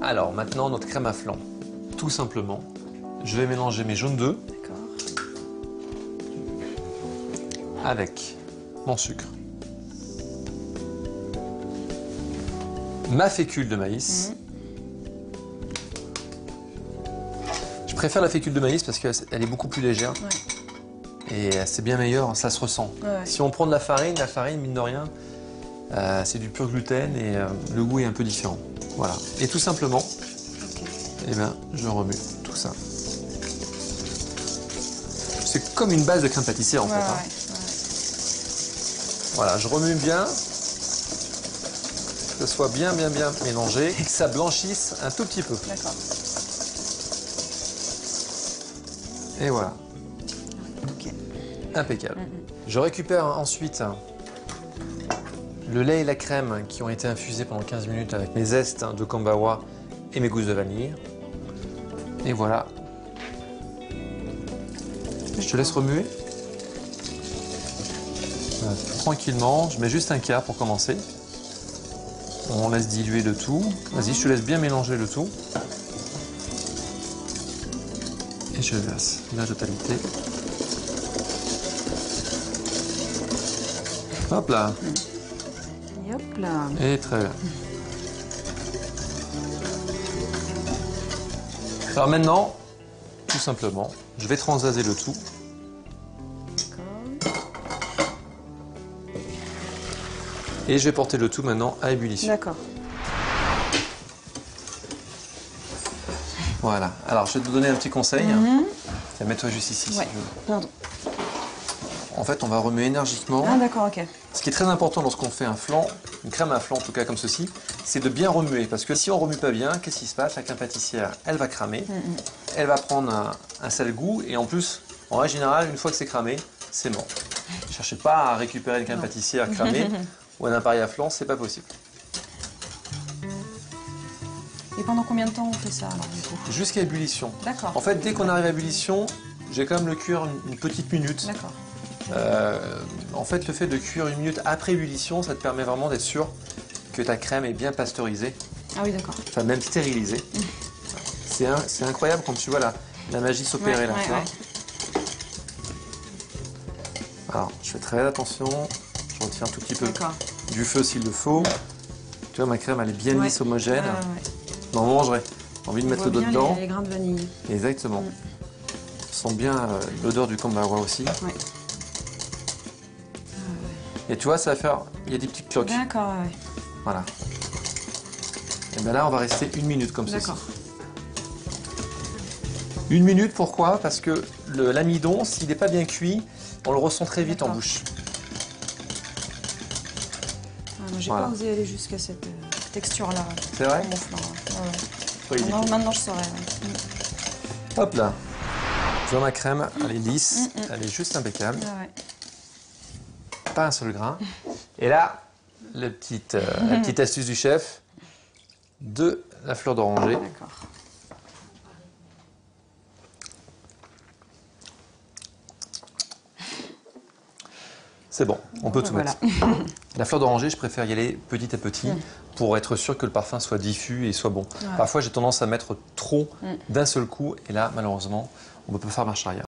Alors maintenant notre crème à flan. Tout simplement, je vais mélanger mes jaunes d'œufs avec mon sucre, ma fécule de maïs. Je préfère la fécule de maïs parce qu'elle est beaucoup plus légère et c'est bien meilleur, ça se ressent. Si on prend de la farine, mine de rien, c'est du pur gluten et le goût est un peu différent. Voilà. Et tout simplement, eh ben, je remue tout ça. C'est comme une base de crème pâtissière en fait. Hein. Voilà, je remue bien, que ce soit bien mélangé et que ça blanchisse un tout petit peu. D'accord. Et voilà. Impeccable. Je récupère ensuite le lait et la crème qui ont été infusés pendant 15 minutes avec mes zestes de cambawa et mes gousses de vanille. Et voilà. Je te laisse remuer. Voilà, tranquillement, je mets juste un quart pour commencer. On laisse diluer le tout. Vas-y, je te laisse bien mélanger le tout. Et je verse la totalité. Hop là. Et hop là. Et très bien. Alors maintenant, tout simplement, je vais transvaser le tout. Et je vais porter le tout maintenant à ébullition. D'accord. Voilà. Alors, je vais te donner un petit conseil. Tiens, mets-toi juste ici. Si tu veux. Pardon. En fait, on va remuer énergiquement. Ah, d'accord, ok. Ce qui est très important lorsqu'on fait un flan, une crème à flan en tout cas comme ceci, c'est de bien remuer. Parce que si on remue pas bien, qu'est-ce qui se passe? La crème pâtissière, elle va cramer. Elle va prendre un sale goût. Et en plus, en règle générale, une fois que c'est cramé, c'est mort. Ne cherchez pas à récupérer une crème pâtissière cramée ou un appareil à flan, c'est pas possible. Et pendant combien de temps on fait ça alors du coup? Jusqu'à ébullition. D'accord. En fait, dès qu'on arrive à ébullition, j'ai quand même le cuire une petite minute. D'accord. En fait, le fait de cuire une minute après ébullition, ça te permet vraiment d'être sûr que ta crème est bien pasteurisée. Ah oui, d'accord. Enfin, même stérilisée. C'est incroyable quand tu vois la magie s'opérer là. Tu vois. Alors, je fais très attention. Je retire un tout petit peu du feu s'il le faut. Tu vois, ma crème, elle est bien lisse, homogène. Non, on mangerait. J'ai envie de mettre le doigt dedans. Les grains de vanille. Exactement. On sent bien l'odeur du cambawa aussi. Et tu vois, ça va faire... Il y a des petites cloques. D'accord, Voilà. Et bien là, on va rester une minute comme ceci. D'accord. Une minute, pourquoi? Parce que l'amidon, s'il n'est pas bien cuit, on le ressent très vite en bouche. J'ai pas osé aller jusqu'à cette texture-là. C'est vrai? Mon flan. Maintenant, je saurais. Hop là. Tu vois, ma crème, elle est lisse, elle est juste impeccable. Pas un seul grain. Et là, la petite astuce du chef, de la fleur d'oranger. D'accord. C'est bon, on peut tout mettre. La fleur d'oranger, je préfère y aller petit à petit pour être sûr que le parfum soit diffus et soit bon. Parfois, j'ai tendance à mettre trop d'un seul coup et là, malheureusement, on ne peut pas faire marche arrière.